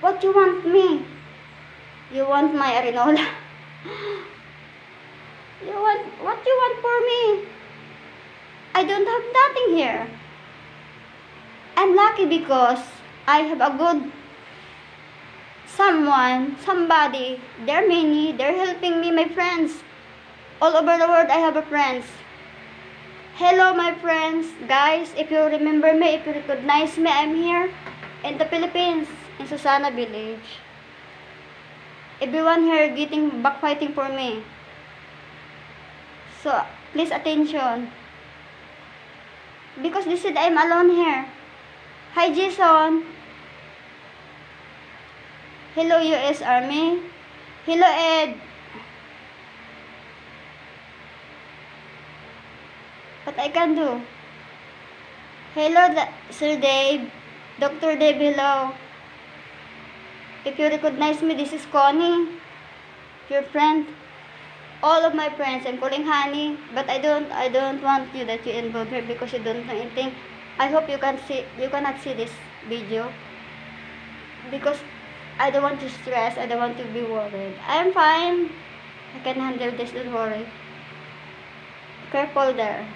What you want me? You want my Arinola? What you want for me? I don't have nothing here. I'm lucky because I have a good somebody. There are many. They're helping me, my friends. All over the world, I have a friends. Hello, my friends. Guys, if you remember me, if you recognize me, I'm here in the Philippines, in Susana Village. Everyone here getting backfighting for me. So, please attention. Because they said I'm alone here. Hi, Jason. Hello, US Army. Hello, Ed. What I can do? Hello, Sir Dave. Dr. Dave, hello. If you recognize me, this is Connie, your friend. All of my friends, I'm calling Honey, but I don't want you that you involve here because you don't know anything. I hope you cannot see this video because I don't want to stress. I don't want to be worried. I'm fine. I can handle this. Don't worry. Careful there.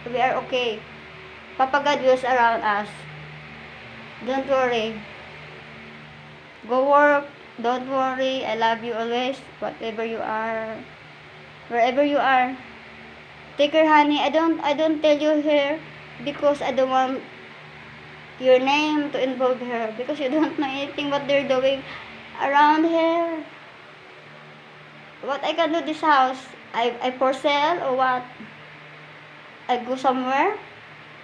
We are okay. Papa God is around us. Don't worry. Go work. Don't worry. I love you always. Whatever you are. Wherever you are. Take care, honey. I don't tell you here because I don't want your name to involve her because you don't know anything what they're doing around here. What I can do this house? I for sale or what? I go somewhere?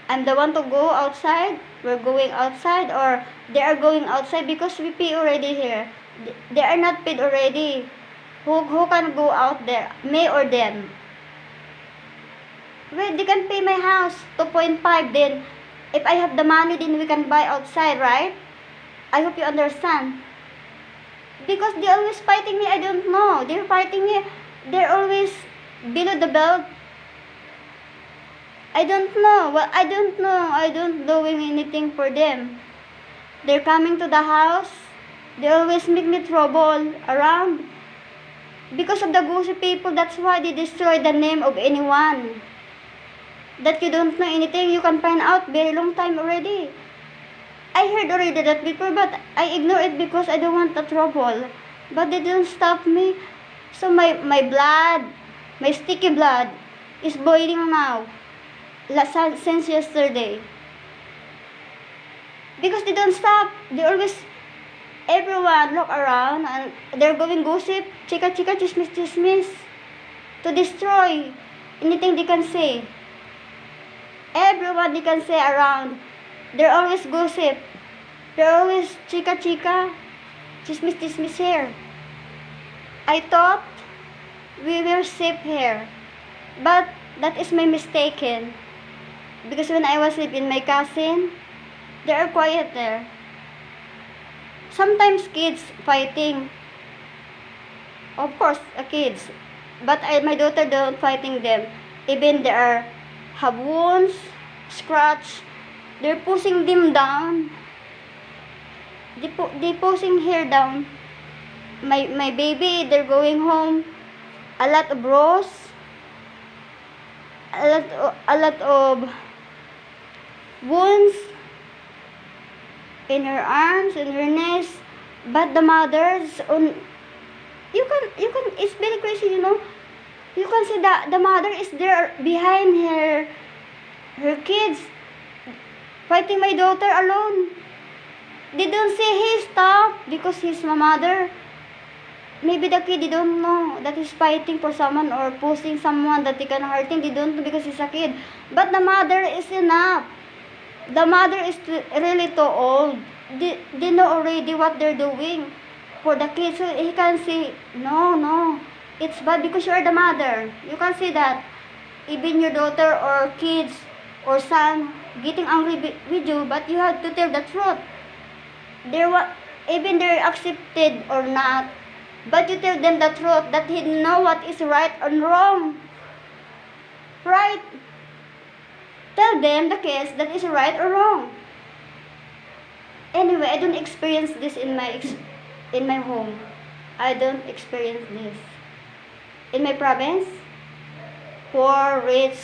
I'm the one to go outside? We're going outside or they are going outside because we pay already here. They are not paid already. Who can go out there? Me or them? Well, they can pay my house 2.5. Then if I have the money, then we can buy outside, right? I hope you understand. Because they're always fighting me. I don't know. They're fighting me. They're always below the belt. I don't know. Well, I don't know. I don't doing anything for them. They're coming to the house. They always make me trouble around. Because of the gossip people, that's why they destroy the name of anyone. That you don't know anything, you can find out very long time already. I heard already that before, but I ignore it because I don't want the trouble. But they don't stop me. So my blood, my sticky blood, is boiling now. Since yesterday. Because they don't stop. They always, everyone look around and they're going gossip, chika chika, chismis chismis, to destroy anything they can say. Everyone they can say around, they're always gossip. They're always chika chika, chismis chismis here. I thought we were safe here, but that is my mistaken. Because when I was with my cousin, they are quiet there. Sometimes kids fighting. Of course, kids. But my daughter don't fighting them. Even they are have wounds, scratch. They're pushing them down. They pushing her down. My baby, they're going home. A lot of bros. A lot of wounds in her arms, in her knees. But the mothers on you can it's very crazy, you know. You can see that the mother is there behind her kids, fighting my daughter alone. They don't say hey stop because he's my mother. Maybe the kid, they don't know that he's fighting for someone or pushing someone that they can hurt him. They don't know because he's a kid. But the mother is enough. The mother is really too old. They know already what they're doing for the kids. So he can say, no, it's bad because you are the mother. You can see that. Even your daughter or kids or son getting angry with you, but you have to tell the truth. Even they're accepted or not, but you tell them the truth that he know what is right and wrong. Right? Tell them, the kids, that is right or wrong. Anyway, I don't experience this in my home. I don't experience this. In my province, poor, rich,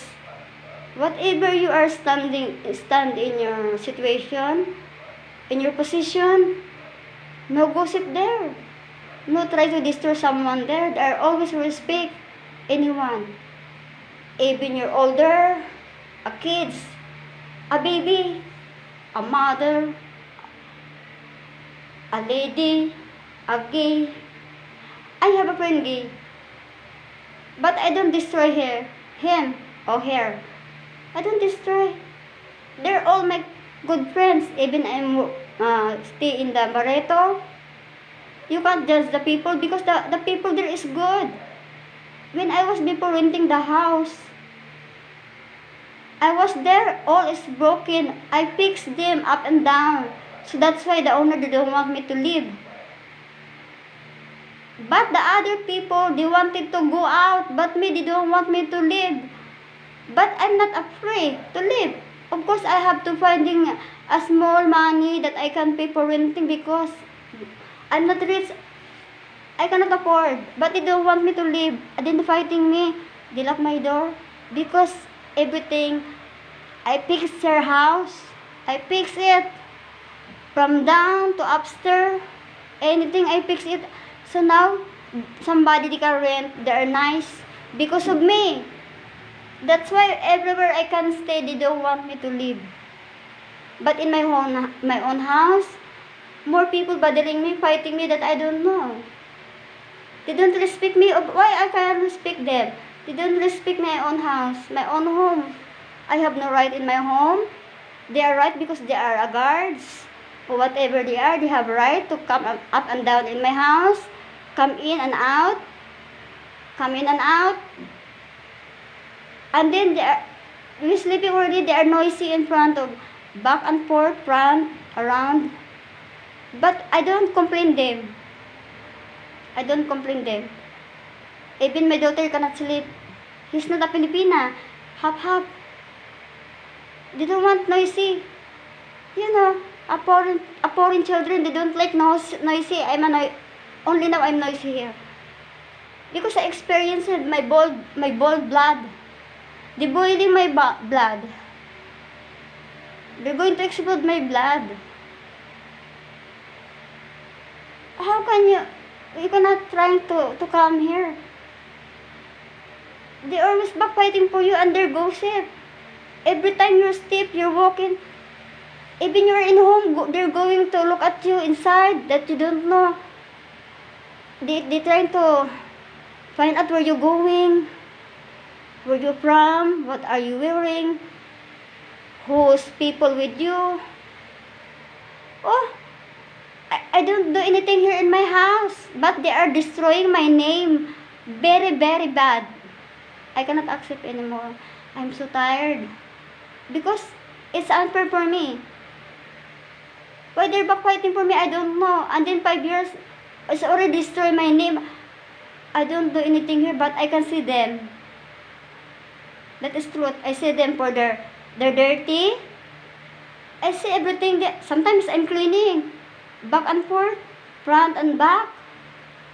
whatever you are stand in your situation, in your position, no gossip there. No try to destroy someone there. They are always respect anyone. Even you're older, a kids, a baby, a mother, a lady, a gay. I have a friend gay, but I don't destroy him or her. I don't destroy. They're all my good friends. Even I'm stay in the Barreto. You can't judge the people because the people there is good. When I was before renting the house, I was there, all is broken. I fixed them up and down. So that's why the owner didn't want me to leave. But the other people, they wanted to go out, but me, they don't want me to leave. But I'm not afraid to leave. Of course, I have to finding a small money that I can pay for renting because I'm not rich. I cannot afford. But they don't want me to leave. And then fighting me, they lock my door because everything, I fix their house. I fix it from down to upstairs. Anything I fix it. So now, somebody they can rent, they are nice because of me. That's why everywhere I can stay, they don't want me to leave. But in my own house, more people bothering me, fighting me that I don't know. They don't respect me. Why I can't respect them? They don't respect my own house, my own home. I have no right in my home. They are right because they are a guards. Or whatever they are, they have right to come up and down in my house. Come in and out. Come in and out. And then we're sleeping already. They are noisy in front of, back and forth, front, around. But I don't complain them. I don't complain them. Even my daughter cannot sleep. He's not a Filipina. Half. They don't want noisy. You know, a foreign children, they don't like noisy. Only now I'm noisy here. Because I experienced my boiled blood. They're boiling my blood. They're going to explode my blood. How can you cannot trying to come here? They always backfighting for you and they're gossip. Every time you step, you're walking, even you're in home, they're going to look at you inside that you don't know. They trying to find out where you're going, where you're from, what are you wearing, who's people with you. Oh, I don't do anything here in my house, but they are destroying my name. Very, very bad. I cannot accept anymore. I'm so tired. Because it's unfair for me. Why they're backfighting for me, I don't know. And then 5 years, it's already destroyed my name. I don't do anything here, but I can see them. That is truth. I see them for they're dirty. I see everything. Sometimes I'm cleaning. Back and forth, front and back,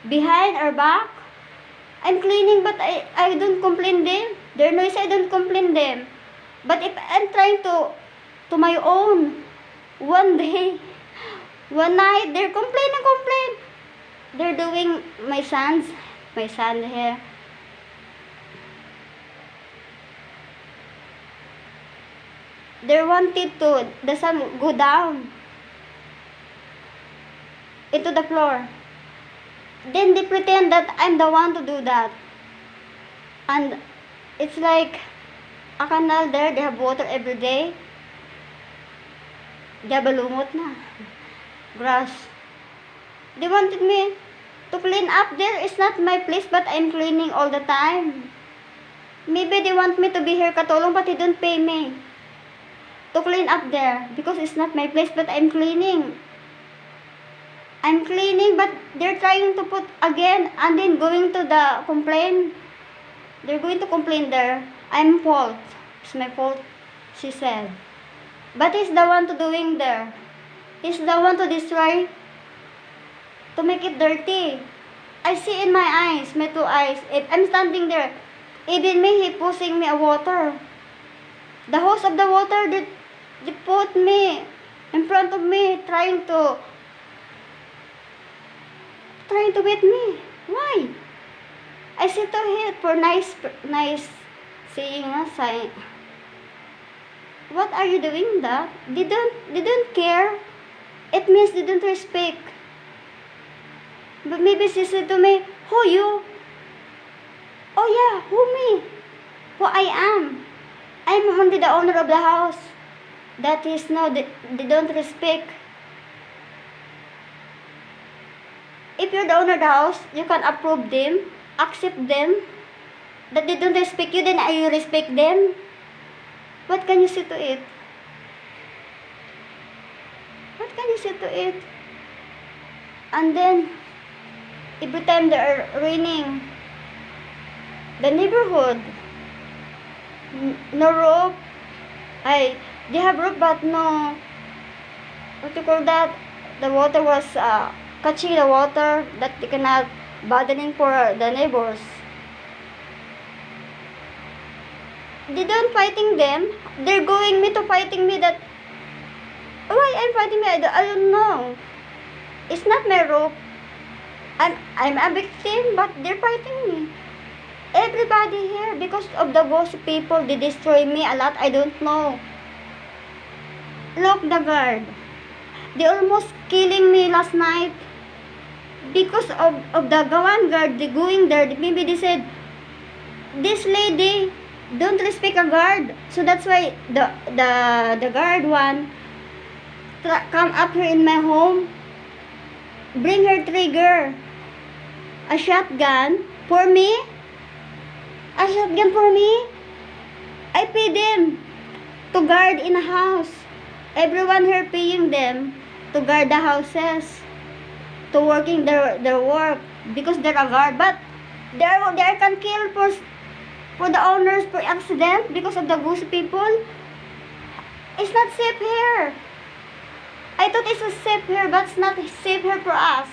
behind or back. I'm cleaning, but I don't complain them. They're noisy, I don't complain them. But if I'm trying to my own, one day, one night, they're complain. They're doing my son here. They wanted to, the sun go down into the floor. Then they pretend that I'm the one to do that. And it's like a canal there, they have water every day. They have balumot na. Grass. They wanted me to clean up there. It's not my place, but I'm cleaning all the time. Maybe they want me to be here katulong, but they don't pay me to clean up there because it's not my place, but I'm cleaning. I'm cleaning, but they're trying to put again and then going to the complain. They're going to complain there. I'm fault. It's my fault, she said. But he's the one to doing there. He's the one to destroy, to make it dirty. I see in my eyes, my two eyes. If I'm standing there, even me, he pushing me a water. The host of the water, they put me in front of me, trying to beat me. Why? I sit to hit for nice saying, saying. What are you doing that? They don't care. It means they don't respect. But maybe she said to me, who you? Oh yeah, who me? Who I am? I'm only the owner of the house. That is no, they don't respect. If you're the owner of the house, you can approve them, accept them. That they don't respect you, then you respect them. What can you say to it? What can you say to it? And then, every time they are raining, the neighborhood, no roof. They have roof but no, what you call that? The water was catching the water that they cannot bothering for the neighbors. They don't fighting them. They're going me to fighting me that. Why I'm fighting me? I don't know. It's not my roof. I'm a victim, but they're fighting me. Everybody here, because of the ghost people, they destroy me a lot. I don't know. Look, the guard. They almost killing me last night. Because of the Gawan guard, they going there. Maybe they said, this lady don't respect a guard. So that's why the guard one come up here in my home. Bring her trigger. A shotgun for me. A shotgun for me. I pay them to guard in a house. Everyone here paying them to guard the houses, to working their work because they're a guard. But they can kill for the owners for accident because of the ghost people. It's not safe here. I thought it's safe here, but it's not safe here for us.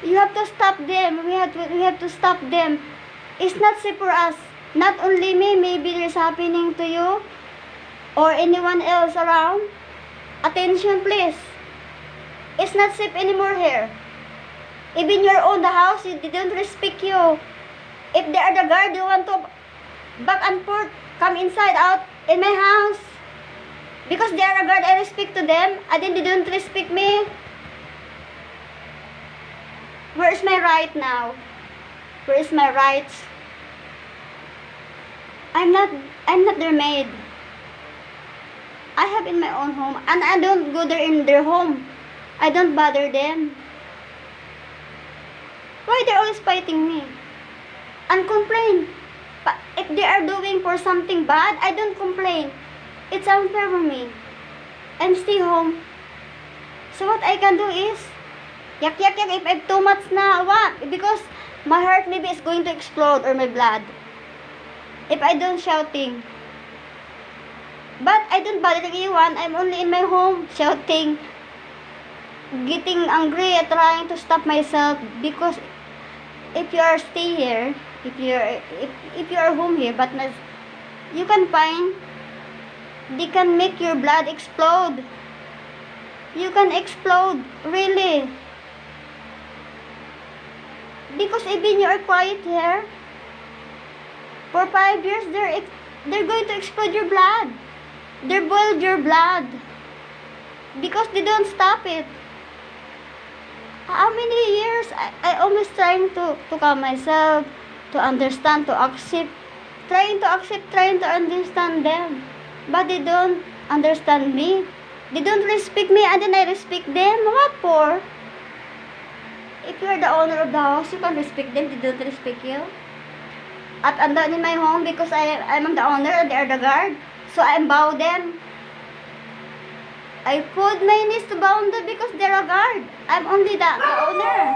You have to stop them. We have to stop them. It's not safe for us. Not only me, maybe there's happening to you or anyone else around. Attention please. It's not safe anymore here. Even your own the house, they don't respect you. If they are the guard, they want to back and forth, come inside, out in my house. Because they are a guard, I respect to them. And then they don't respect me. Where is my right now? Where is my rights? I'm not their maid. I have in my own home, and I don't go there in their home. I don't bother them. Why they're always fighting me? And complain. But if they are doing for something bad, I don't complain. It's unfair for me. I'm stay home. So what I can do is, yak yak yak if I'm too much na, what? Because my heart maybe is going to explode or my blood. If I don't shouting. But I don't bother anyone. I'm only in my home shouting, getting angry at trying to stop myself. Because if you are stay here, if you are home here, but not, you can find, they can make your blood explode. You can explode, really. Because even you are quiet here, for 5 years, they're going to explode your blood. They boiled your blood. Because they don't stop it. How many years I always trying to calm myself, to understand, to accept, trying to understand them. But they don't understand me. They don't respect me, and then I respect them. What for? If you're the owner of the house, you can respect them. They don't respect you. At andun in my home because I'm the owner and they are the guard. So I bow them. I put my knees to bow them because they're a guard. I'm only the owner.